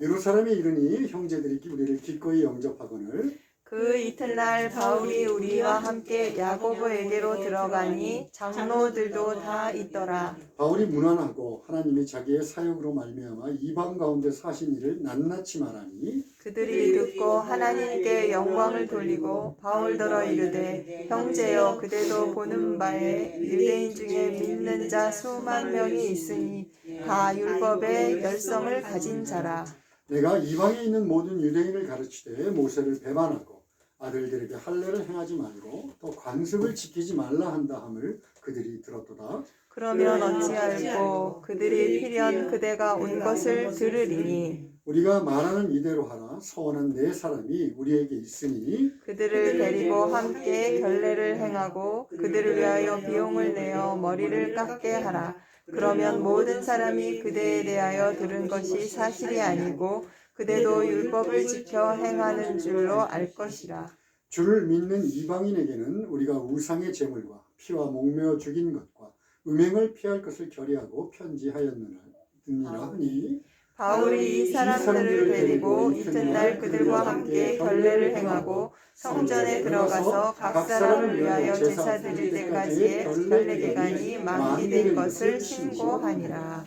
예루살렘에 이르니 형제들이 우리를 기꺼이 영접하거늘 그 이튿날 바울이 우리와 함께 야고보에게로 들어가니 장로들도 다 있더라. 바울이 문안하고 하나님이 자기의 사역으로 말미암아 이방 가운데 사신 일을 낱낱이 말하니 그들이 듣고 하나님께 영광을 돌리고 바울더러 이르되 형제여 그대도 보는 바에 유대인 중에 믿는 자 수만 명이 있으니 다 율법의 열성을 가진 자라. 내가 이방에 있는 모든 유대인을 가르치되 모세를 배반하고 아들들에게 할례를 행하지 말고 또 관습을 지키지 말라 한다 함을 그들이 들었도다. 그러면 어찌할꼬 그들이 필연 그대가 온 것을 들으리니 우리가 말하는 이대로 하라. 서원한 네 사람이 우리에게 있으니 그들을 데리고 함께 결례를 행하고 그들을 위하여 비용을 내어 머리를 깎게 하라. 그러면 모든 사람이 그대에 대하여 들은 것이 사실이 아니고 그대도 율법을 지켜 행하는 줄로 알 것이라. 주를 믿는 이방인에게는 우리가 우상의 제물과 피와 목매어 죽인 것과 음행을 피할 것을 결의하고 편지하였느니라 하니 바울이 이 사람들을 데리고 이튿날 그들과 함께 결례를 행하고 성전에 들어가서 각 사람을 위하여 제사 드릴 때까지의 결례 기간이 만기된 것을 신고하니라.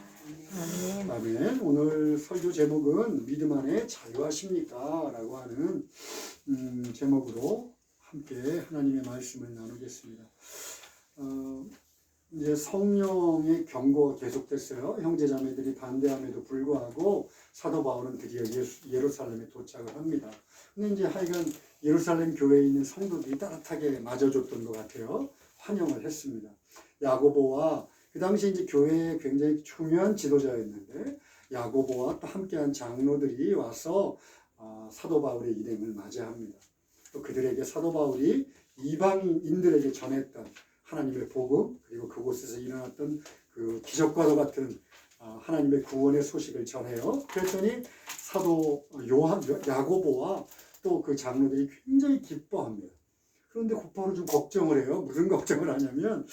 아멘. 아멘. 오늘 설교 제목은 믿음 안에 자유하십니까? 라고 하는 제목으로 함께 하나님의 말씀을 나누겠습니다. 이제 성령의 경고가 계속됐어요. 형제자매들이 반대함에도 불구하고 사도 바울은 드디어 예루살렘에 도착을 합니다. 근데 이제 하여간 예루살렘 교회에 있는 성도들이 따뜻하게 맞아줬던 것 같아요. 환영을 했습니다. 야고보와 그 당시 이제 교회에 굉장히 중요한 지도자였는데 야고보와 또 함께한 장로들이 와서 사도 바울의 일행을 맞이합니다. 또 그들에게 사도 바울이 이방인들에게 전했던 하나님의 복음 그리고 그곳에서 일어났던 그 기적과도 같은 하나님의 구원의 소식을 전해요. 그랬더니 사도 야고보와 또 그 장로들이 굉장히 기뻐합니다. 그런데 곧바로 좀 걱정을 해요. 무슨 걱정을 하냐면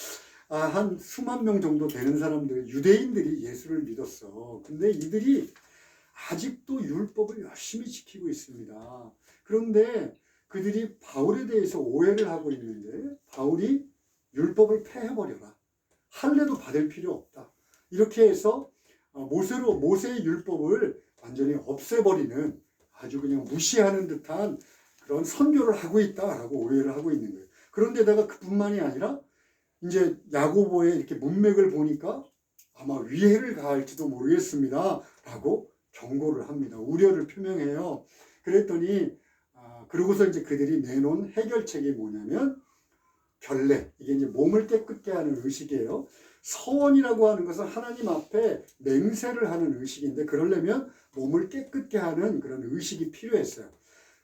한 수만 명 정도 되는 사람들, 유대인들이 예수를 믿었어. 근데 이들이 아직도 율법을 열심히 지키고 있습니다. 그런데 그들이 바울에 대해서 오해를 하고 있는데 바울이 율법을 폐해버려라. 할례도 받을 필요 없다. 이렇게 해서 모세의 율법을 완전히 없애버리는 아주 그냥 무시하는 듯한 그런 선교를 하고 있다라고 오해를 하고 있는 거예요. 그런데다가 그뿐만이 아니라 이제 야고보의 이렇게 문맥을 보니까 아마 위해를 가할지도 모르겠습니다. 라고 경고를 합니다. 우려를 표명해요. 그랬더니 그러고서 이제 그들이 내놓은 해결책이 뭐냐면 결례, 이게 이제 몸을 깨끗게 하는 의식이에요. 서원이라고 하는 것은 하나님 앞에 맹세를 하는 의식인데 그러려면 몸을 깨끗게 하는 그런 의식이 필요했어요.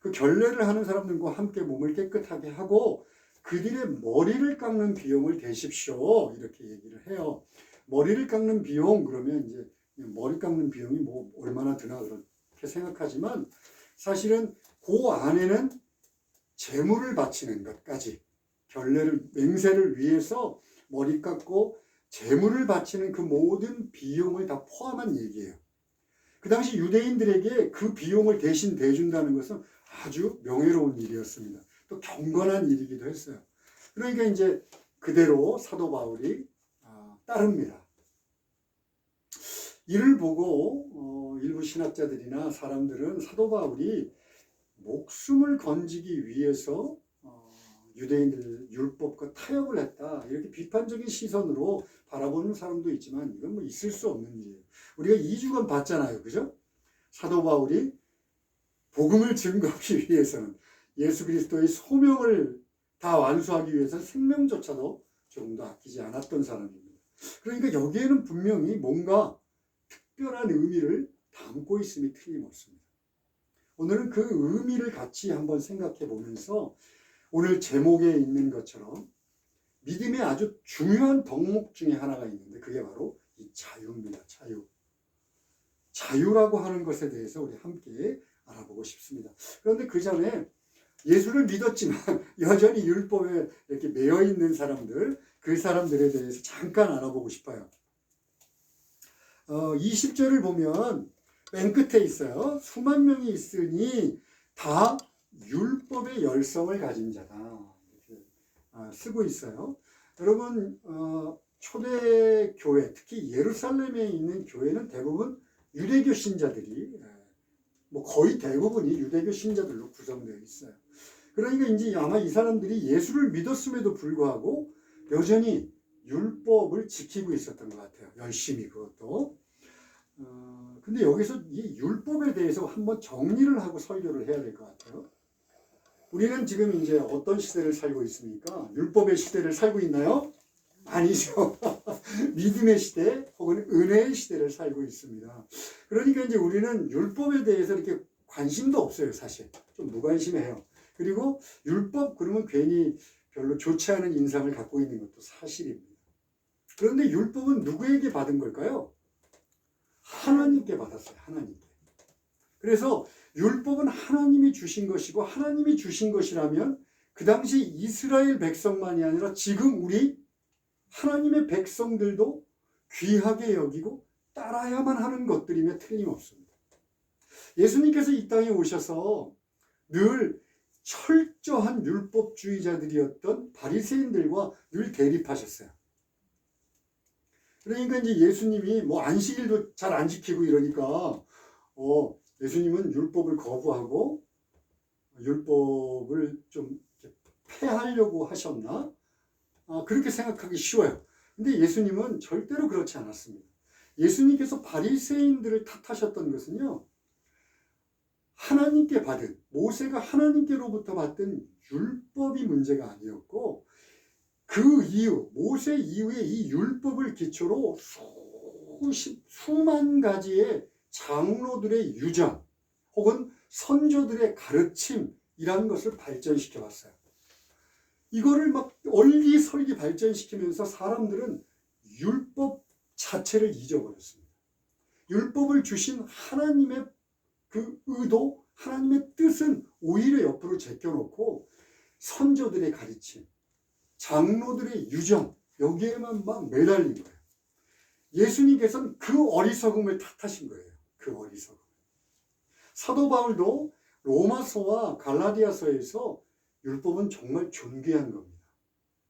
그 결례를 하는 사람들과 함께 몸을 깨끗하게 하고 그들의 머리를 깎는 비용을 대십시오. 이렇게 얘기를 해요. 머리를 깎는 비용 그러면 이제 머리 깎는 비용이 뭐 얼마나 드나 그렇게 생각하지만 사실은 그 안에는 제물을 바치는 것까지 맹세를 위해서 머리 깎고 제물을 바치는 그 모든 비용을 다 포함한 얘기예요. 그 당시 유대인들에게 그 비용을 대신 대준다는 것은 아주 명예로운 일이었습니다. 또 경건한 일이기도 했어요. 그러니까 이제 그대로 사도 바울이 따릅니다. 이를 보고 일부 신학자들이나 사람들은 사도 바울이 목숨을 건지기 위해서 유대인들 율법과 타협을 했다. 이렇게 비판적인 시선으로 바라보는 사람도 있지만 이건 뭐 있을 수 없는 일이에요. 우리가 2주간 봤잖아요. 그죠? 사도 바울이 복음을 증거하기 위해서는 예수 그리스도의 소명을 다 완수하기 위해서 생명조차도 조금도 아끼지 않았던 사람입니다. 그러니까 여기에는 분명히 뭔가 특별한 의미를 담고 있음이 틀림없습니다. 오늘은 그 의미를 같이 한번 생각해 보면서 오늘 제목에 있는 것처럼 믿음의 아주 중요한 덕목 중에 하나가 있는데 그게 바로 이 자유입니다. 자유라고 하는 것에 대해서 우리 함께 알아보고 싶습니다. 그런데 그 전에 예수를 믿었지만 여전히 율법에 이렇게 매여 있는 사람들, 그 사람들에 대해서 잠깐 알아보고 싶어요. 20절을 보면 맨 끝에 있어요. 수만 명이 있으니 다 율법의 열성을 가진 자다. 이렇게 쓰고 있어요. 여러분 초대 교회, 특히 예루살렘에 있는 교회는 대부분 유대교 신자들이 뭐 거의 대부분이 유대교 신자들로 구성되어 있어요. 그러니까 이제 아마 이 사람들이 예수를 믿었음에도 불구하고 여전히 율법을 지키고 있었던 것 같아요. 열심히 그것도. 근데 여기서 이 율법에 대해서 한번 정리를 하고 설교를 해야 될 것 같아요. 우리는 지금 이제 어떤 시대를 살고 있습니까? 율법의 시대를 살고 있나요? 아니죠. 믿음의 시대 혹은 은혜의 시대를 살고 있습니다. 그러니까 이제 우리는 율법에 대해서 이렇게 관심도 없어요, 사실. 좀 무관심해요. 그리고 율법 그러면 괜히 별로 좋지 않은 인상을 갖고 있는 것도 사실입니다. 그런데 율법은 누구에게 받은 걸까요? 하나님께 받았어요. 하나님께. 그래서 율법은 하나님이 주신 것이고 하나님이 주신 것이라면 그 당시 이스라엘 백성만이 아니라 지금 우리 하나님의 백성들도 귀하게 여기고 따라야만 하는 것들이며 틀림없습니다. 예수님께서 이 땅에 오셔서 늘 철저한 율법주의자들이었던 바리새인들과 늘 대립하셨어요. 그러니까 이제 예수님이 뭐 안식일도 잘 안 지키고 이러니까 예수님은 율법을 거부하고 율법을 좀 폐하려고 하셨나? 그렇게 생각하기 쉬워요. 근데 예수님은 절대로 그렇지 않았습니다. 예수님께서 바리새인들을 탓하셨던 것은요, 하나님께 받은, 모세가 하나님께로부터 받은 율법이 문제가 아니었고, 그 이후, 모세 이후에 이 율법을 기초로 수만 가지의 장로들의 유전 혹은 선조들의 가르침이라는 것을 발전시켜 왔어요. 이거를 막 얼기설기 발전시키면서 사람들은 율법 자체를 잊어버렸습니다. 율법을 주신 하나님의 그 의도, 하나님의 뜻은 오히려 옆으로 제껴놓고 선조들의 가르침, 장로들의 유전, 여기에만 막 매달린 거예요. 예수님께서는 그 어리석음을 탓하신 거예요. 그 어리석음. 사도 바울도 로마서와 갈라디아서에서 율법은 정말 존귀한 겁니다.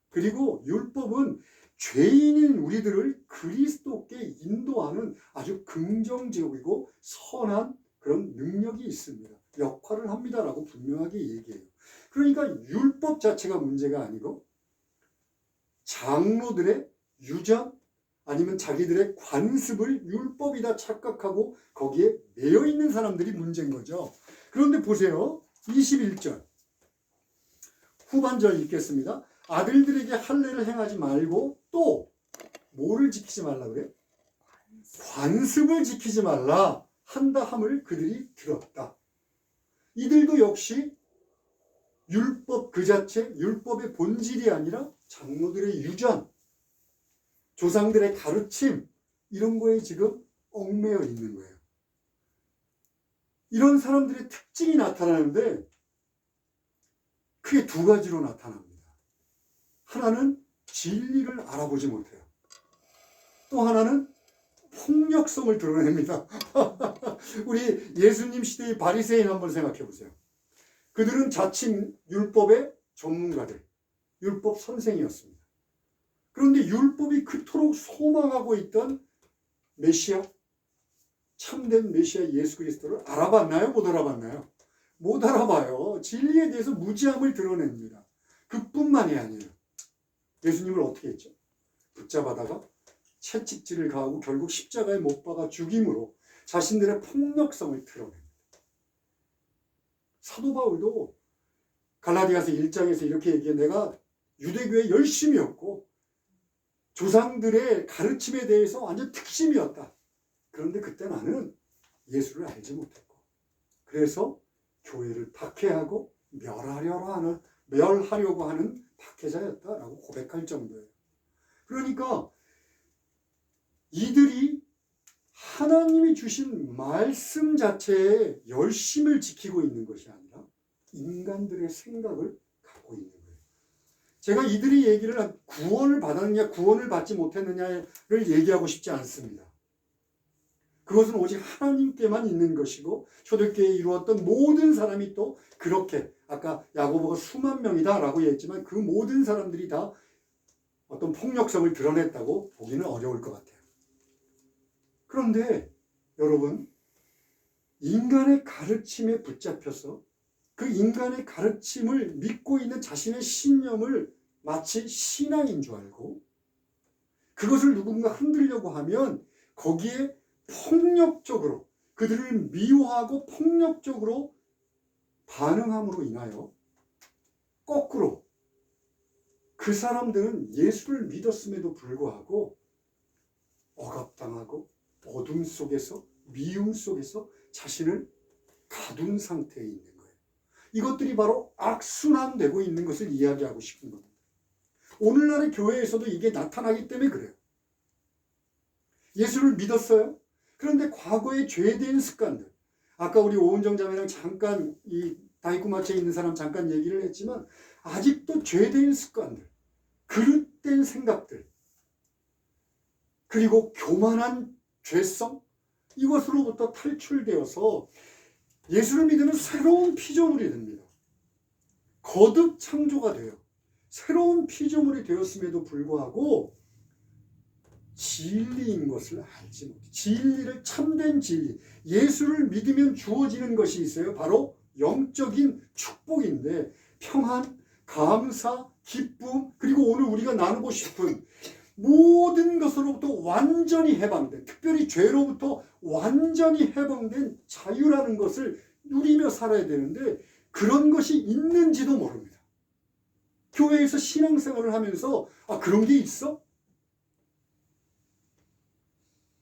그리고 율법은 죄인인 우리들을 그리스도께 인도하는 아주 긍정적이고 선한 그런 능력이 있습니다. 역할을 합니다라고 분명하게 얘기해요. 그러니까 율법 자체가 문제가 아니고 장로들의 유전 아니면 자기들의 관습을 율법이다 착각하고 거기에 매여 있는 사람들이 문제인 거죠. 그런데 보세요. 21절 후반절 읽겠습니다. 아들들에게 할례를 행하지 말고 또 뭐를 지키지 말라 그래요? 관습을 지키지 말라 한다 함을 그들이 들었다. 이들도 역시 율법 그 자체, 율법의 본질이 아니라 장로들의 유전, 조상들의 가르침 이런 거에 지금 얽매여 있는 거예요. 이런 사람들의 특징이 나타나는데 크게 두 가지로 나타납니다. 하나는 진리를 알아보지 못해요. 또 하나는 폭력성을 드러냅니다. 우리 예수님 시대의 바리새인 한번 생각해 보세요. 그들은 자칭 율법의 전문가들, 율법 선생이었습니다. 그런데 율법이 그토록 소망하고 있던 메시아, 참된 메시아 예수 그리스도를 알아봤나요? 못 알아봤나요? 못 알아봐요. 진리에 대해서 무지함을 드러냅니다. 그뿐만이 아니에요. 예수님을 어떻게 했죠? 붙잡아다가 채찍질을 가하고 결국 십자가에 못 박아 죽임으로 자신들의 폭력성을 드러냅니다. 사도 바울도 갈라디아서 1장에서 이렇게 얘기해. 내가 유대교에 열심이었고 조상들의 가르침에 대해서 완전 특심이었다. 그런데 그때 나는 예수를 알지 못했고 그래서 교회를 박해하고 멸하려고 하는 박해자였다라고 고백할 정도예요. 그러니까 이들이 하나님이 주신 말씀 자체에 열심을 지키고 있는 것이 아니라 인간들의 생각을 갖고 있는 거예요. 제가 이들이 얘기를 구원을 받았느냐 구원을 받지 못했느냐를 얘기하고 싶지 않습니다. 그것은 오직 하나님께만 있는 것이고 초대교회에 이루었던 모든 사람이 또 그렇게 아까 야고보가 수만 명이다라고 했지만 그 모든 사람들이 다 어떤 폭력성을 드러냈다고 보기는 어려울 것 같아요. 그런데 여러분, 인간의 가르침에 붙잡혀서 그 인간의 가르침을 믿고 있는 자신의 신념을 마치 신앙인 줄 알고 그것을 누군가 흔들려고 하면 거기에 폭력적으로 그들을 미워하고 폭력적으로 반응함으로 인하여 거꾸로 그 사람들은 예수를 믿었음에도 불구하고 억압당하고 어둠 속에서 미움 속에서 자신을 가둔 상태에 있는 거예요. 이것들이 바로 악순환되고 있는 것을 이야기하고 싶은 겁니다. 오늘날의 교회에서도 이게 나타나기 때문에 그래요. 예수를 믿었어요. 그런데 과거의 죄된 습관들, 아까 우리 오은정 자매랑 잠깐 이 다이쿠마치에 있는 사람 잠깐 얘기를 했지만 아직도 죄된 습관들, 그릇된 생각들, 그리고 교만한 죄성, 이것으로부터 탈출되어서 예수를 믿으면 새로운 피조물이 됩니다. 거듭 창조가 돼요. 새로운 피조물이 되었음에도 불구하고 진리인 것을 알지 못해. 진리를, 참된 진리, 예수를 믿으면 주어지는 것이 있어요. 바로 영적인 축복인데 평안, 감사, 기쁨, 그리고 오늘 우리가 나누고 싶은 모든 것으로부터 완전히 해방된, 특별히 죄로부터 완전히 해방된 자유라는 것을 누리며 살아야 되는데 그런 것이 있는지도 모릅니다. 교회에서 신앙생활을 하면서 그런 게 있어?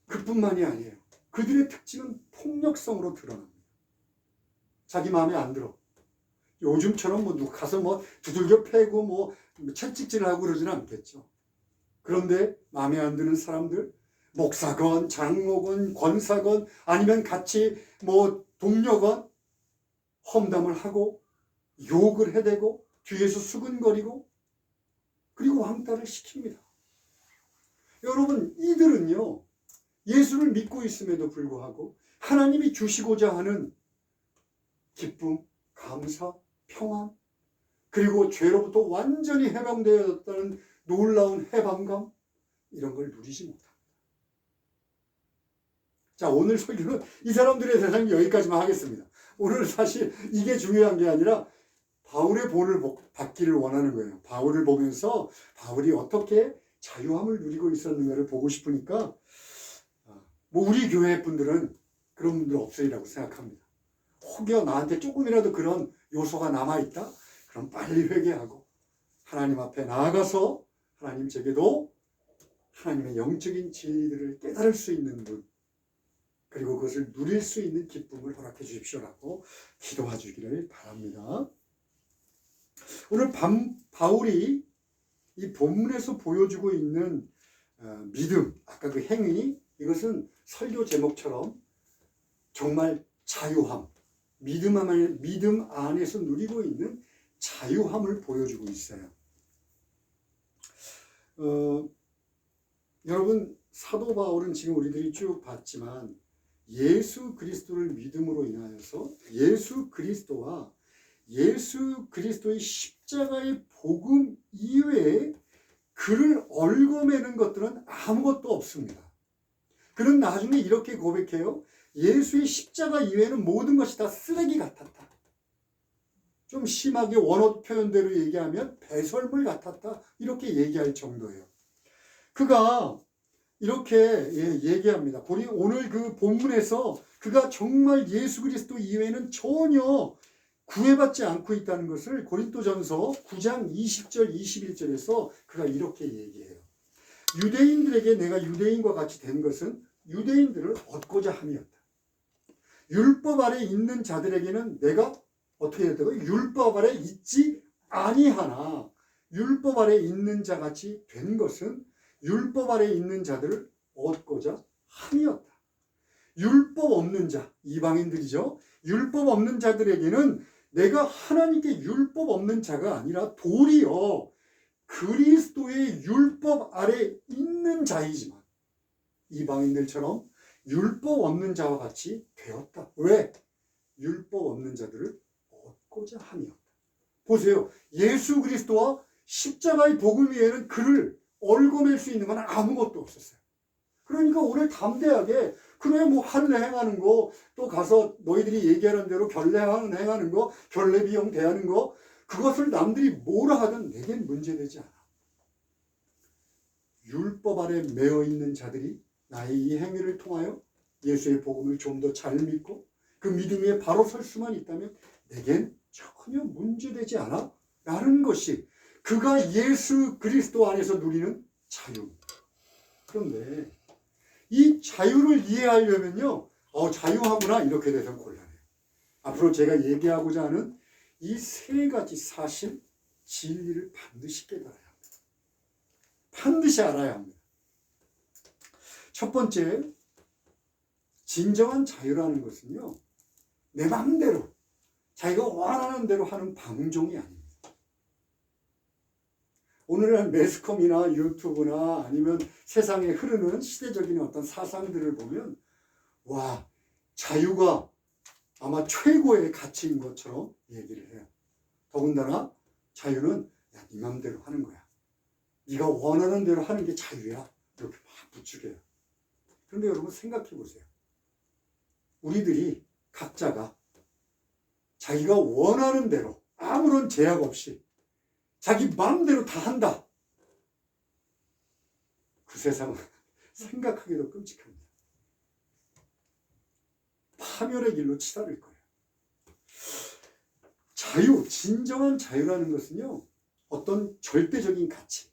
그뿐만이 아니에요. 그들의 특징은 폭력성으로 드러납니다. 자기 마음에 안 들어. 요즘처럼 누가 가서 두들겨 패고 채찍질하고 그러지는 않겠죠. 그런데 마음에 안 드는 사람들, 목사건, 장로건, 권사건, 아니면 같이 동료건 험담을 하고 욕을 해대고 뒤에서 수근거리고 그리고 왕따를 시킵니다. 여러분, 이들은요, 예수를 믿고 있음에도 불구하고 하나님이 주시고자 하는 기쁨, 감사, 평안, 그리고 죄로부터 완전히 해방되었다는 놀라운 해방감, 이런 걸 누리지 못합니다. 자, 오늘 설교는 이 사람들에 대해서는 여기까지만 하겠습니다. 오늘 사실 이게 중요한 게 아니라 바울의 본을 받기를 원하는 거예요. 바울을 보면서 바울이 어떻게 자유함을 누리고 있었는가를 보고 싶으니까 우리 교회 분들은 그런 분들 없으리라고 생각합니다. 혹여 나한테 조금이라도 그런 요소가 남아있다? 그럼 빨리 회개하고 하나님 앞에 나아가서 하나님 제게도 하나님의 영적인 진리들을 깨달을 수 있는 분, 그리고 그것을 누릴 수 있는 기쁨을 허락해 주십시오라고 기도해 주기를 바랍니다. 오늘 바울이 이 본문에서 보여주고 있는 믿음, 아까 그 행위, 이것은 설교 제목처럼 정말 자유함, 믿음 안에서 누리고 있는 자유함을 보여주고 있어요. 여러분, 사도 바울은 지금 우리들이 쭉 봤지만 예수 그리스도를 믿음으로 인하여서 예수 그리스도와 예수 그리스도의 십자가의 복음 이외에 그를 얽어매는 것들은 아무것도 없습니다. 그는 나중에 이렇게 고백해요. 예수의 십자가 이외에는 모든 것이 다 쓰레기 같았다. 좀 심하게 원어 표현대로 얘기하면 배설물 같았다. 이렇게 얘기할 정도예요. 그가 이렇게 얘기합니다. 오늘 그 본문에서 그가 정말 예수 그리스도 이외에는 전혀 구애받지 않고 있다는 것을 고린도전서 9장 20절 21절에서 그가 이렇게 얘기해요. 유대인들에게 내가 유대인과 같이 된 것은 유대인들을 얻고자 함이었다. 율법 아래 있는 자들에게는 내가 어떻게 됐다고? 율법 아래 있지 아니하나 율법 아래 있는 자같이 된 것은 율법 아래 있는 자들을 얻고자 함이었다. 율법 없는 자, 이방인들이죠. 율법 없는 자들에게는 내가 하나님께 율법 없는 자가 아니라 도리어 그리스도의 율법 아래 있는 자이지만 이방인들처럼 율법 없는 자와 같이 되었다. 왜? 율법 없는 자들을 얻고자 함이었다. 보세요. 예수 그리스도와 십자가의 복음 외에는 그를 얽어맬 수 있는 건 아무것도 없었어요. 그러니까 오늘 담대하게 그래 뭐 할례 행하는 거, 또 가서 너희들이 얘기하는 대로 결례 행하는 거, 결례 비용 대하는 거, 그것을 남들이 뭐라 하든 내겐 문제되지 않아. 율법 아래 매어 있는 자들이 나의 이 행위를 통하여 예수의 복음을 좀 더 잘 믿고 그 믿음 위에 바로 설 수만 있다면 내겐 전혀 문제되지 않아 라는 것이 그가 예수 그리스도 안에서 누리는 자유입니다. 그런데 이 자유를 이해하려면요, 자유하구나 이렇게 돼서 곤란해요. 앞으로 제가 얘기하고자 하는 이 세 가지 사실, 진리를 반드시 깨달아야 합니다. 반드시 알아야 합니다. 첫 번째, 진정한 자유라는 것은요, 내 마음대로 자기가 원하는 대로 하는 방종이 아닙니다. 오늘날 매스컴이나 유튜브나 아니면 세상에 흐르는 시대적인 어떤 사상들을 보면 와, 자유가 아마 최고의 가치인 것처럼 얘기를 해요. 더군다나 자유는 야, 네 맘대로 하는 거야. 네가 원하는 대로 하는 게 자유야. 이렇게 막 부추겨요. 그런데 여러분 생각해 보세요. 우리들이 각자가 자기가 원하는 대로 아무런 제약 없이 자기 마음대로 다 한다. 그 세상은 생각하기도 끔찍합니다. 파멸의 길로 치달을 거예요. 자유, 진정한 자유라는 것은요, 어떤 절대적인 가치,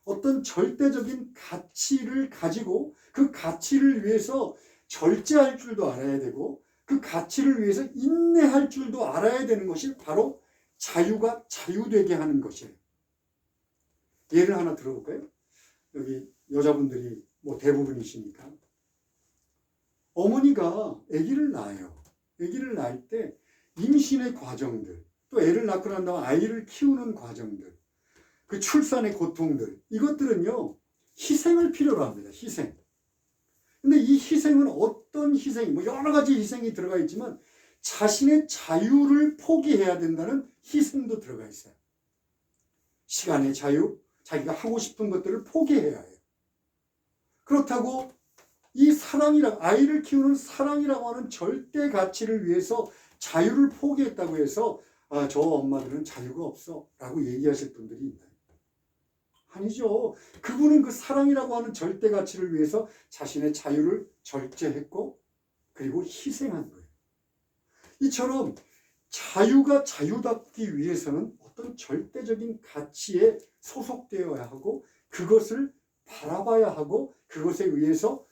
어떤 절대적인 가치를 가지고 그 가치를 위해서 절제할 줄도 알아야 되고 그 가치를 위해서 인내할 줄도 알아야 되는 것이 바로 자유가 자유되게 하는 것이에요. 예를 하나 들어볼까요? 여기 여자분들이 뭐 대부분이시니까 어머니가 아기를 낳아요. 아기를 낳을 때 임신의 과정들, 또 애를 낳고 난 다음 아이를 키우는 과정들, 그 출산의 고통들, 이것들은요 희생을 필요로 합니다. 희생. 근데 이 희생은 어떤 희생이, 뭐 여러 가지 희생이 들어가 있지만 자신의 자유를 포기해야 된다는 희생도 들어가 있어요. 시간의 자유, 자기가 하고 싶은 것들을 포기해야 해요. 그렇다고 이 사랑이라고, 아이를 키우는 사랑이라고 하는 절대 가치를 위해서 자유를 포기했다고 해서 저 엄마들은 자유가 없어 라고 얘기하실 분들이 있나요? 아니죠. 그분은 그 사랑이라고 하는 절대 가치를 위해서 자신의 자유를 절제했고 그리고 희생한 거예요. 이처럼 자유가 자유답기 위해서는 어떤 절대적인 가치에 소속되어야 하고 그것을 바라봐야 하고 그것에 의해서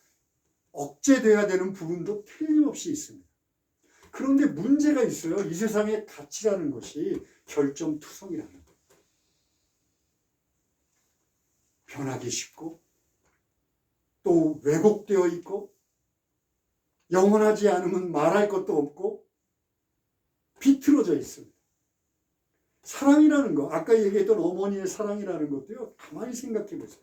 억제되어야 되는 부분도 틀림없이 있습니다. 그런데 문제가 있어요. 이 세상의 가치라는 것이 결점투성이라는 거예요. 변하기 쉽고 또 왜곡되어 있고 영원하지 않으면 말할 것도 없고 비틀어져 있습니다. 사랑이라는 거, 아까 얘기했던 어머니의 사랑이라는 것도요, 가만히 생각해 보세요.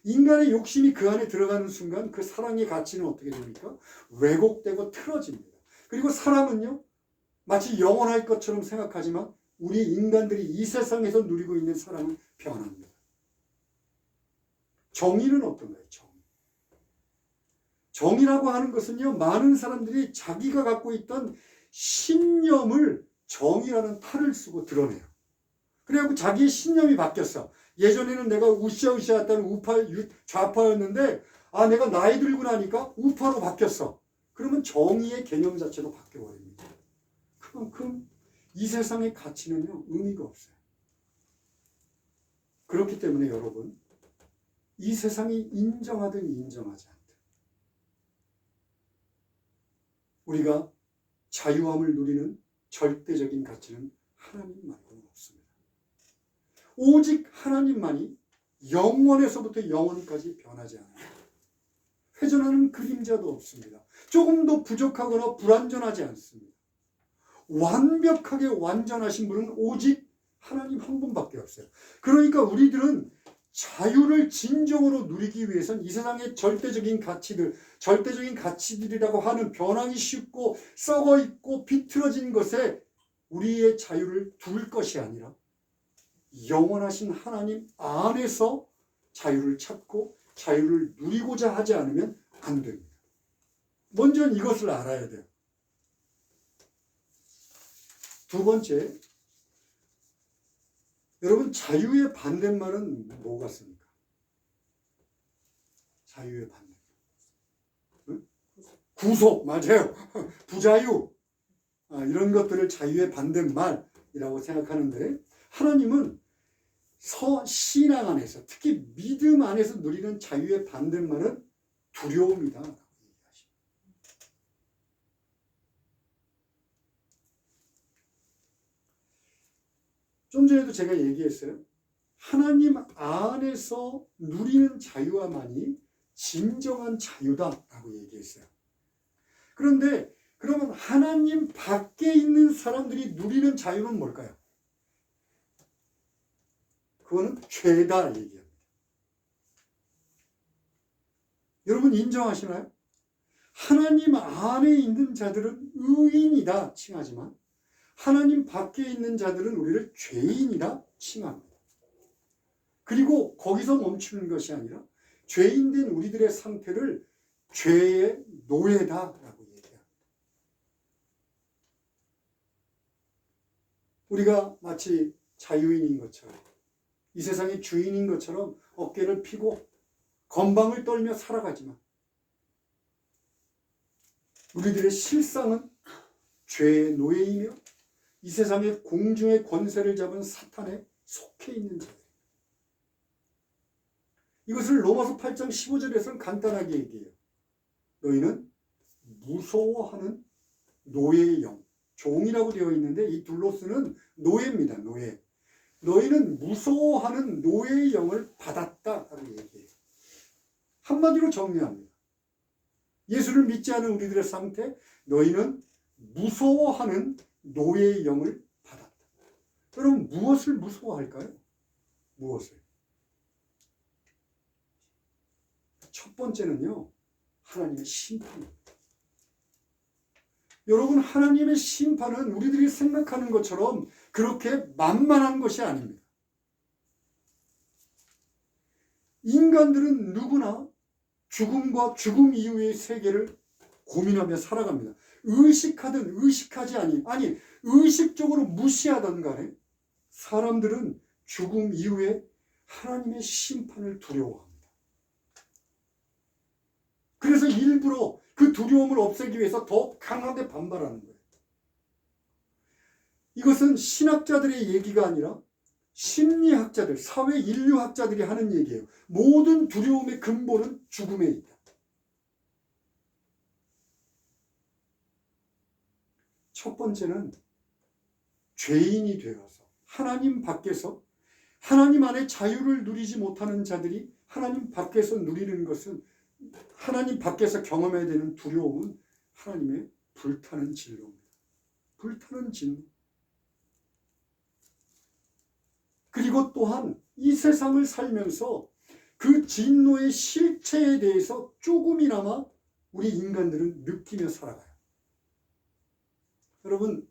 인간의 욕심이 그 안에 들어가는 순간 그 사랑의 가치는 어떻게 됩니까? 왜곡되고 틀어집니다. 그리고 사랑은요, 마치 영원할 것처럼 생각하지만 우리 인간들이 이 세상에서 누리고 있는 사랑은 변합니다. 정의는 어떤가요? 정의라고 하는 것은요, 많은 사람들이 자기가 갖고 있던 신념을 정의라는 탈을 쓰고 드러내요. 그래갖고 자기의 신념이 바뀌었어. 예전에는 내가 우시아우시했다는 좌파였는데 내가 나이 들고 나니까 우파로 바뀌었어. 그러면 정의의 개념 자체도 바뀌어버립니다. 그만큼 이 세상의 가치는요, 의미가 없어요. 그렇기 때문에 여러분, 이 세상이 인정하든 인정하지 않든 우리가 자유함을 누리는 절대적인 가치는 하나님 말고는 없습니다. 오직 하나님만이 영원에서부터 영원까지 변하지 않아요. 회전하는 그림자도 없습니다. 조금도 부족하거나 불완전하지 않습니다. 완벽하게 완전하신 분은 오직 하나님 한 분밖에 없어요. 그러니까 우리들은 자유를 진정으로 누리기 위해서는 이 세상의 절대적인 가치들이라고 하는 변하기 쉽고 썩어 있고 비틀어진 것에 우리의 자유를 둘 것이 아니라 영원하신 하나님 안에서 자유를 찾고 자유를 누리고자 하지 않으면 안 됩니다. 먼저 이것을 알아야 돼요. 두 번째, 여러분 자유의 반대말은 뭐 같습니까? 자유의 반대말. 응? 구속, 맞아요. 부자유. 이런 것들을 자유의 반대말이라고 생각하는데 하나님은 신앙 안에서 특히 믿음 안에서 누리는 자유의 반대말은 두려움이다. 좀 전에도 제가 얘기했어요. 하나님 안에서 누리는 자유와만이 진정한 자유다라고 얘기했어요. 그런데 그러면 하나님 밖에 있는 사람들이 누리는 자유는 뭘까요? 그거는 죄다 얘기합니다. 여러분 인정하시나요? 하나님 안에 있는 자들은 의인이다 칭하지만 하나님 밖에 있는 자들은 우리를 죄인이라 칭합니다. 그리고 거기서 멈추는 것이 아니라 죄인된 우리들의 상태를 죄의 노예다라고 얘기합니다. 우리가 마치 자유인인 것처럼 이 세상의 주인인 것처럼 어깨를 펴고 건방을 떨며 살아가지만 우리들의 실상은 죄의 노예이며 이 세상의 공중의 권세를 잡은 사탄에 속해 있는 자들. 이것을 로마서 8장 15절에서는 간단하게 얘기해요. 너희는 무서워하는 노예의 영, 종이라고 되어 있는데 이 둘로스는 노예입니다. 노예. 너희는 무서워하는 노예의 영을 받았다라고 얘기해요. 한마디로 정리합니다. 예수를 믿지 않은 우리들의 상태, 너희는 무서워하는 노예의 영을 받았다. 그럼 무엇을 무서워할까요? 무엇을? 첫 번째는요, 하나님의 심판입니다. 여러분, 하나님의 심판은 우리들이 생각하는 것처럼 그렇게 만만한 것이 아닙니다. 인간들은 누구나 죽음과 죽음 이후의 세계를 고민하며 살아갑니다. 의식하든 의식하지 아니 의식적으로 무시하던 간에 사람들은 죽음 이후에 하나님의 심판을 두려워합니다. 그래서 일부러 그 두려움을 없애기 위해서 더 강하게 반발하는 거예요. 이것은 신학자들의 얘기가 아니라 심리학자들, 사회 인류학자들이 하는 얘기예요. 모든 두려움의 근본은 죽음에 있다. 첫 번째는 죄인이 되어서 하나님 밖에서 하나님 안에 자유를 누리지 못하는 자들이 하나님 밖에서 누리는 것은 하나님 밖에서 경험해야 되는 두려움은 하나님의 불타는 진노입니다. 불타는 진노. 그리고 또한 이 세상을 살면서 그 진노의 실체에 대해서 조금이나마 우리 인간들은 느끼며 살아가요. 여러분,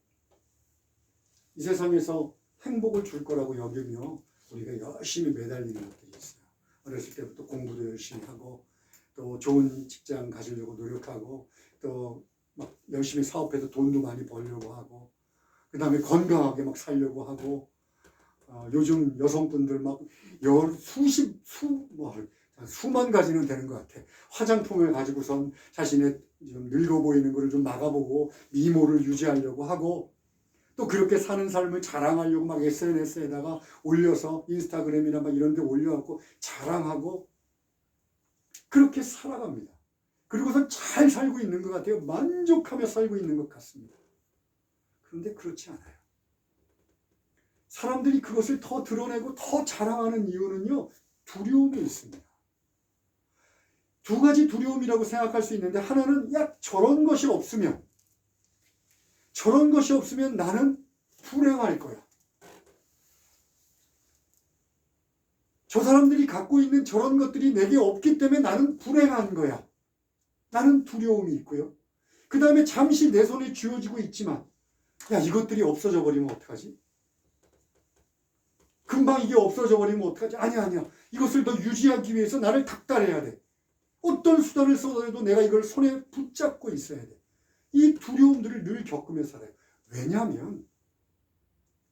이 세상에서 행복을 줄 거라고 여기며 우리가 열심히 매달리는 것들이 있어요. 어렸을 때부터 공부도 열심히 하고 또 좋은 직장 가지려고 노력하고 또 막 열심히 사업해서 돈도 많이 벌려고 하고 그 다음에 건강하게 막 살려고 하고 요즘 여성분들 막 수만 가지는 되는 것 같아. 화장품을 가지고선 자신의 좀 늙어 보이는 것을 좀 막아보고 미모를 유지하려고 하고 또 그렇게 사는 삶을 자랑하려고 막 SNS에다가 올려서 인스타그램이나 막 이런 데 올려갖고 자랑하고 그렇게 살아갑니다. 그리고선 잘 살고 있는 것 같아요. 만족하며 살고 있는 것 같습니다. 그런데 그렇지 않아요. 사람들이 그것을 더 드러내고 더 자랑하는 이유는요, 두려움이 있습니다. 두 가지 두려움이라고 생각할 수 있는데 하나는 저런 것이 없으면 나는 불행할 거야. 저 사람들이 갖고 있는 저런 것들이 내게 없기 때문에 나는 불행한 거야. 나는 두려움이 있고요. 그 다음에 잠시 내 손에 쥐어지고 있지만 야, 이것들이 없어져 버리면 어떡하지? 금방 이게 없어져 버리면 어떡하지? 아니야. 이것을 더 유지하기 위해서 나를 닥달해야 돼. 어떤 수단을 써도 내가 이걸 손에 붙잡고 있어야 돼. 이 두려움들을 늘 겪으며 살아요. 왜냐하면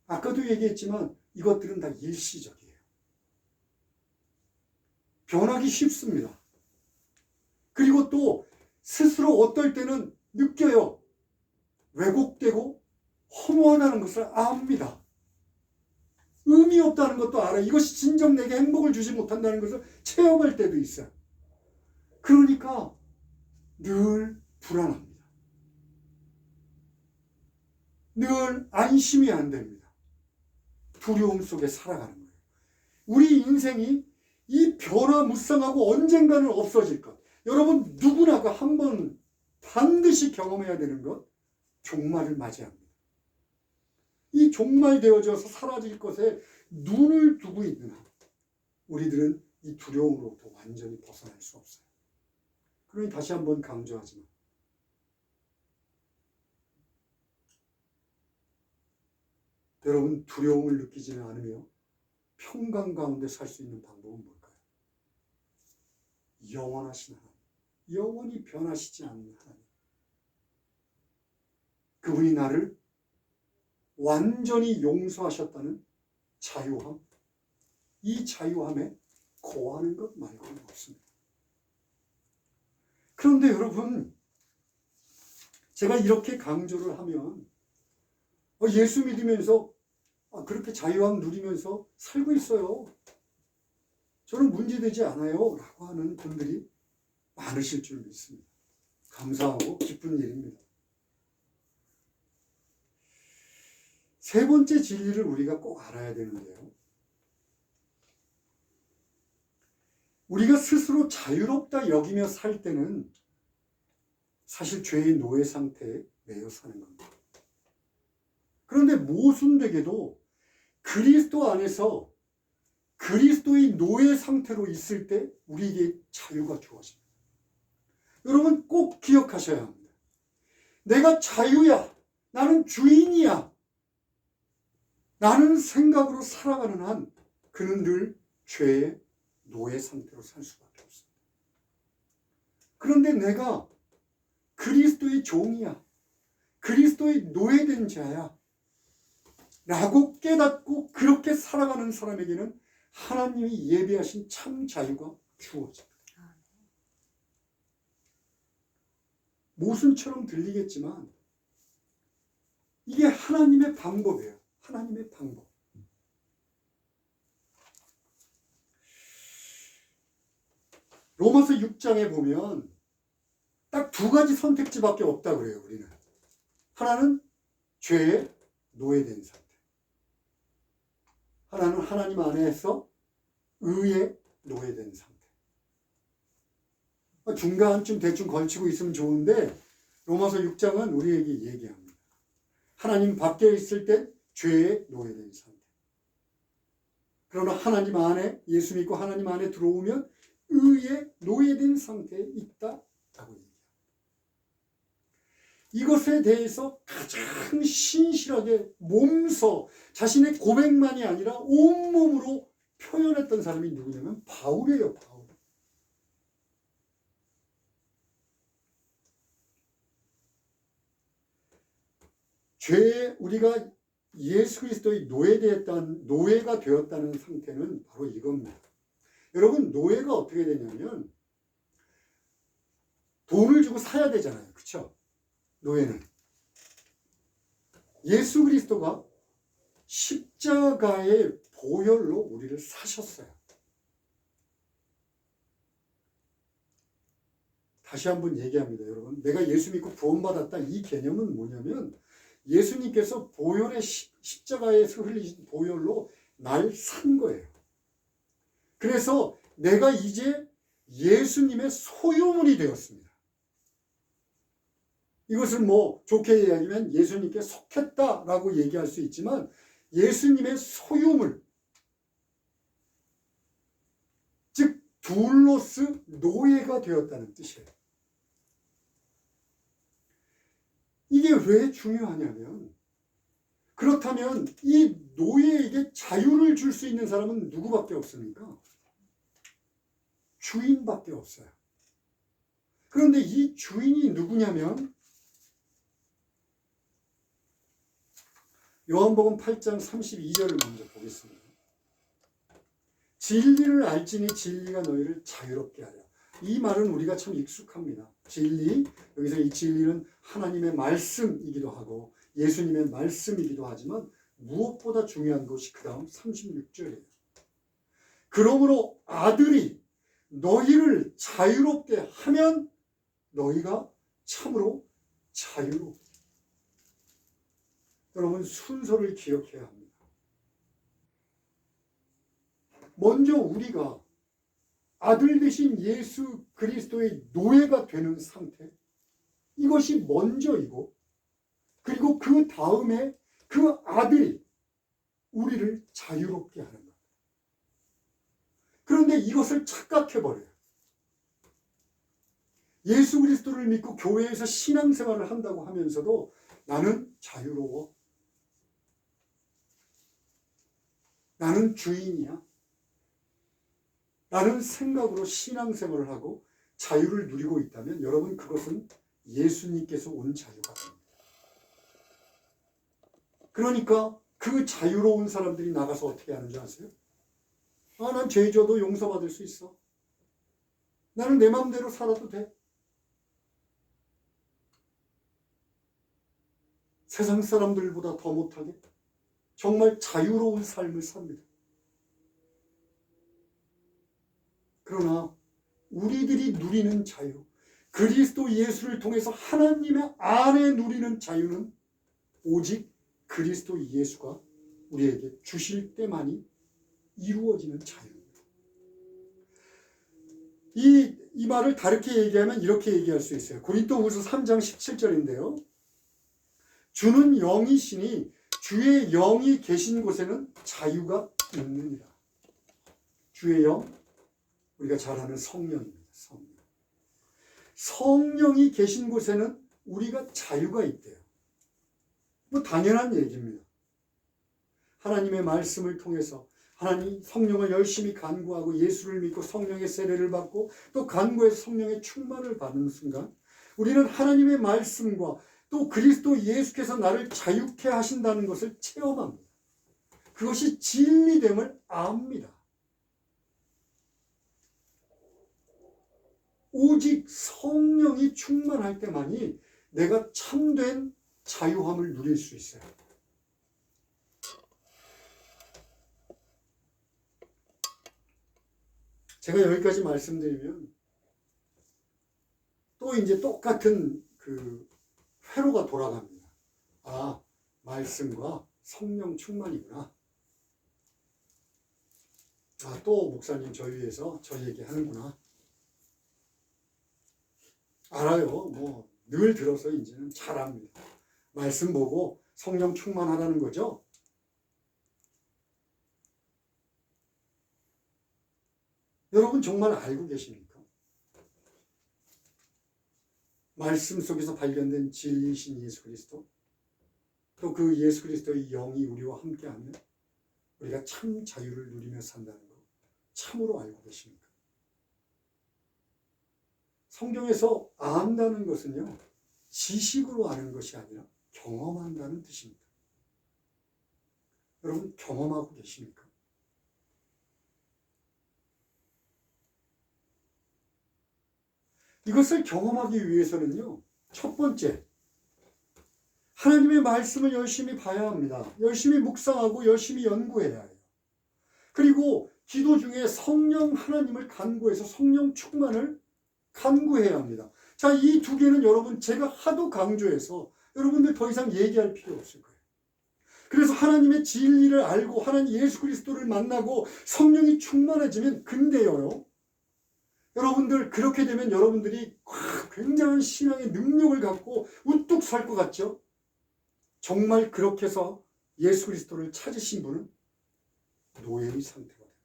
아까도 얘기했지만 이것들은 다 일시적이에요. 변하기 쉽습니다. 그리고 또 스스로 어떨 때는 느껴요. 왜곡되고 허무하다는 것을 압니다. 의미 없다는 것도 알아요. 이것이 진정 내게 행복을 주지 못한다는 것을 체험할 때도 있어요. 그러니까 늘 불안합니다. 늘 안심이 안 됩니다. 두려움 속에 살아가는 거예요. 우리 인생이 이 변화무쌍하고 언젠가는 없어질 것. 여러분 누구나가 한번 반드시 경험해야 되는 것, 종말을 맞이합니다. 이 종말되어져서 사라질 것에 눈을 두고 있는 한 우리들은 이 두려움으로부터 완전히 벗어날 수 없어요. 그러니 다시 한번 강조하지만 여러분 두려움을 느끼지는 않으며 평강 가운데 살 수 있는 방법은 뭘까요? 영원하신 하나님, 영원히 변하시지 않는 하나님. 그분이 나를 완전히 용서하셨다는 자유함, 이 자유함에 거하는 것 말고는 없습니다. 그런데 여러분, 제가 이렇게 강조를 하면 예수 믿으면서 그렇게 자유함 누리면서 살고 있어요. 저는 문제되지 않아요. 라고 하는 분들이 많으실 줄 믿습니다. 감사하고 기쁜 일입니다. 세 번째 진리를 우리가 꼭 알아야 되는데요. 우리가 스스로 자유롭다 여기며 살 때는 사실 죄의 노예 상태에 매여 사는 겁니다. 그런데 모순되게도 그리스도 안에서 그리스도의 노예 상태로 있을 때 우리에게 자유가 주어집니다. 여러분 꼭 기억하셔야 합니다. 내가 자유야. 나는 주인이야. 나는 생각으로 살아가는 한 그는 늘 죄의 노예 상태로 살 수밖에 없습니다. 그런데 내가 그리스도의 종이야. 그리스도의 노예된 자야. 라고 깨닫고 그렇게 살아가는 사람에게는 하나님이 예비하신 참 자유가 주어집니다. 모순처럼 들리겠지만 이게 하나님의 방법이에요. 하나님의 방법. 로마서 6장에 보면 딱 두 가지 선택지밖에 없다 그래요. 우리는. 하나는 죄의 노예된 상태. 하나는 하나님 안에서 의의 노예된 상태. 중간쯤 대충 걸치고 있으면 좋은데 로마서 6장은 우리에게 얘기합니다. 하나님 밖에 있을 때 죄의 노예된 상태. 그러나 하나님 안에 예수 믿고 하나님 안에 들어오면 의의 노예된 상태에 있다라고 얘기합니다. 이것에 대해서 가장 신실하게 몸소 자신의 고백만이 아니라 온몸으로 표현했던 사람이 누구냐면 바울이에요. 바울. 죄에 우리가 예수 그리스도의 노예가 되었다는 상태는 바로 이겁니다. 여러분 노예가 어떻게 되냐면 돈을 주고 사야 되잖아요. 그렇죠? 노예는 예수 그리스도가 십자가의 보혈로 우리를 사셨어요. 다시 한번 얘기합니다. 여러분 내가 예수 믿고 구원받았다 이 개념은 뭐냐면 예수님께서 보혈의 십자가에서 흘리신 보혈로 날 산 거예요. 그래서 내가 이제 예수님의 소유물이 되었습니다. 이것을 뭐 좋게 이야기하면 예수님께 속했다라고 얘기할 수 있지만 예수님의 소유물, 둘로스 노예가 되었다는 뜻이에요. 이게 왜 중요하냐면, 그렇다면 이 노예에게 자유를 줄 수 있는 사람은 누구밖에 없습니까? 주인밖에 없어요. 그런데 이 주인이 누구냐면 요한복음 8장 32절을 먼저 보겠습니다. 진리를 알지니 진리가 너희를 자유롭게 하려. 이 말은 우리가 참 익숙합니다. 진리, 여기서 이 진리는 하나님의 말씀이기도 하고 예수님의 말씀이기도 하지만 무엇보다 중요한 것이 그 다음 36절이에요. 그러므로 아들이 너희를 자유롭게 하면 너희가 참으로 자유롭게. 여러분, 순서를 기억해야 합니다. 먼저 우리가 아들 되신 예수 그리스도의 노예가 되는 상태, 이것이 먼저이고, 그리고 그 다음에 그 아들이 우리를 자유롭게 하는 것. 그런데 이것을 착각해버려요. 예수 그리스도를 믿고 교회에서 신앙생활을 한다고 하면서도 나는 자유로워. 나는 주인이야. 라는 생각으로 신앙생활을 하고 자유를 누리고 있다면 여러분, 그것은 예수님께서 온 자유가 됩니다. 그러니까 그 자유로운 사람들이 나가서 어떻게 하는 줄 아세요? 아, 난 죄져도 용서받을 수 있어. 나는 내 마음대로 살아도 돼. 세상 사람들보다 더 못하게 정말 자유로운 삶을 삽니다. 그러나 우리들이 누리는 자유, 그리스도 예수를 통해서 하나님의 안에 누리는 자유는 오직 그리스도 예수가 우리에게 주실 때만이 이루어지는 자유입니다. 이 말을 다르게 얘기하면 이렇게 얘기할 수 있어요. 고린도후서 3장 17절인데요. 주는 영이시니 주의 영이 계신 곳에는 자유가 있느니라. 주의 영, 우리가 잘 아는 성령입니다. 성령이 계신 곳에는 우리가 자유가 있대요. 뭐 당연한 얘기입니다. 하나님의 말씀을 통해서 하나님 성령을 열심히 간구하고 예수를 믿고 성령의 세례를 받고 또 간구해서 성령의 충만을 받는 순간 우리는 하나님의 말씀과 또 그리스도 예수께서 나를 자유케 하신다는 것을 체험합니다. 그것이 진리됨을 압니다. 오직 성령이 충만할 때만이 내가 참된 자유함을 누릴 수 있어요. 제가 여기까지 말씀드리면 또 이제 똑같은 그 회로가 돌아갑니다. 아, 말씀과 성령 충만이구나. 아, 또 목사님 저 위해서 저 얘기하는구나. 알아요. 뭐 늘 들어서 이제는 잘 압니다. 말씀 보고 성령 충만하라는 거죠. 여러분 정말 알고 계십니까? 말씀 속에서 발견된 진리이신 예수 그리스도, 또 그 예수 그리스도의 영이 우리와 함께하면 우리가 참 자유를 누리며 산다는 거 참으로 알고 계십니까? 성경에서 안다는 것은요, 지식으로 아는 것이 아니라 경험한다는 뜻입니다. 여러분 경험하고 계십니까? 이것을 경험하기 위해서는요, 첫 번째, 하나님의 말씀을 열심히 봐야 합니다. 열심히 묵상하고 열심히 연구해야 해요. 그리고 기도 중에 성령 하나님을 간구해서 성령 충만을 간구해야 합니다. 자, 이 두 개는 여러분 제가 하도 강조해서 여러분들 더 이상 얘기할 필요 없을 거예요. 그래서 하나님의 진리를 알고 하나님 예수 그리스도를 만나고 성령이 충만해지면, 근데요, 여러분들 그렇게 되면 여러분들이 굉장한 신앙의 능력을 갖고 우뚝 설 것 같죠? 정말 그렇게 해서 예수 그리스도를 찾으신 분은 노예의 상태가 됩니다.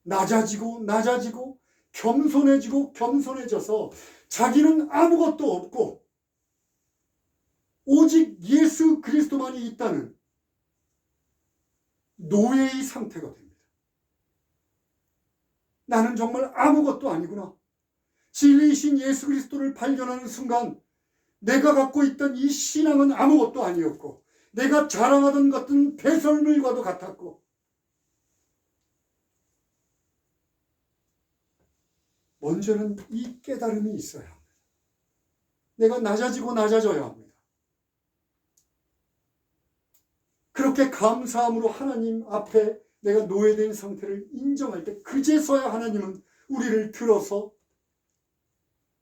낮아지고 낮아지고 겸손해지고 겸손해져서 자기는 아무것도 없고 오직 예수 그리스도만이 있다는 노예의 상태가 됩니다. 나는 정말 아무것도 아니구나. 진리이신 예수 그리스도를 발견하는 순간 내가 갖고 있던 이 신앙은 아무것도 아니었고 내가 자랑하던 것은 배설물과도 같았고 먼저는 이 깨달음이 있어야 합니다. 내가 낮아지고 낮아져야 합니다. 그렇게 감사함으로 하나님 앞에 내가 노예된 상태를 인정할 때 그제서야 하나님은 우리를 들어서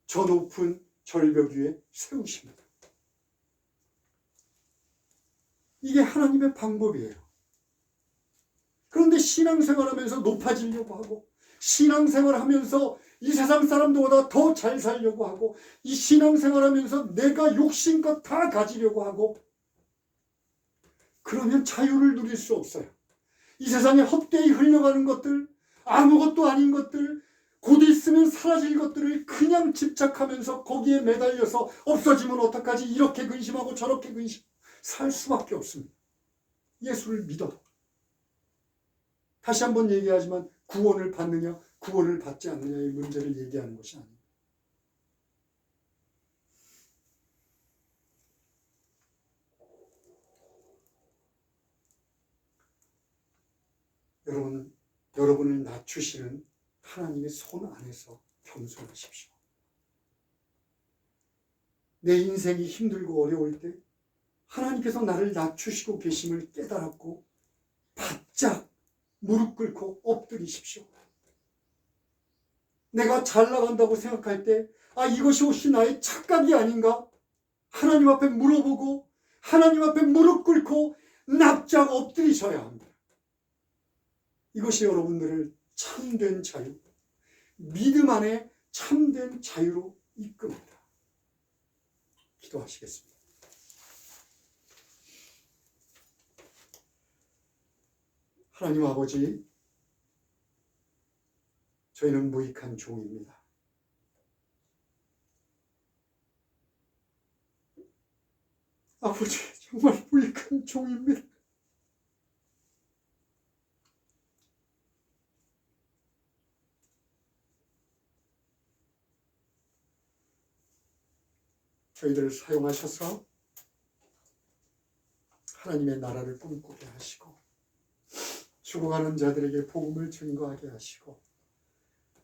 저 높은 절벽 위에 세우십니다. 이게 하나님의 방법이에요. 그런데 신앙생활하면서 높아지려고 하고 신앙생활하면서 이 세상 사람들보다 더 잘 살려고 하고 이 신앙생활하면서 내가 욕심껏 다 가지려고 하고 그러면 자유를 누릴 수 없어요. 이 세상에 헛되이 흘러가는 것들, 아무것도 아닌 것들, 곧 있으면 사라질 것들을 그냥 집착하면서 거기에 매달려서 없어지면 어떡하지? 이렇게 근심하고 저렇게 살 수밖에 없습니다. 예수를 믿어. 다시 한번 얘기하지만 구원을 받느냐, 구원을 받지 않느냐의 문제를 얘기하는 것이 아닙니다. 여러분을 낮추시는 하나님의 손 안에서 겸손하십시오. 내 인생이 힘들고 어려울 때 하나님께서 나를 낮추시고 계심을 깨달았고 바짝 무릎 꿇고 엎드리십시오. 내가 잘 나간다고 생각할 때 이것이 혹시 나의 착각이 아닌가? 하나님 앞에 물어보고 하나님 앞에 무릎 꿇고 납작 엎드리셔야 합니다. 이것이 여러분들을 참된 자유, 믿음 안에 참된 자유로 이끕니다. 기도하시겠습니다. 하나님 아버지, 저희는 무익한 종입니다. 아버지, 정말 무익한 종입니다. 저희들을 사용하셔서 하나님의 나라를 꿈꾸게 하시고 죽어가는 자들에게 복음을 증거하게 하시고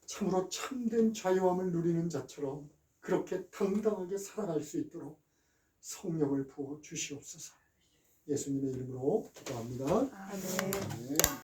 참으로 참된 자유함을 누리는 자처럼 그렇게 당당하게 살아갈 수 있도록 성령을 부어 주시옵소서. 예수님의 이름으로 기도합니다. 아멘. 아멘.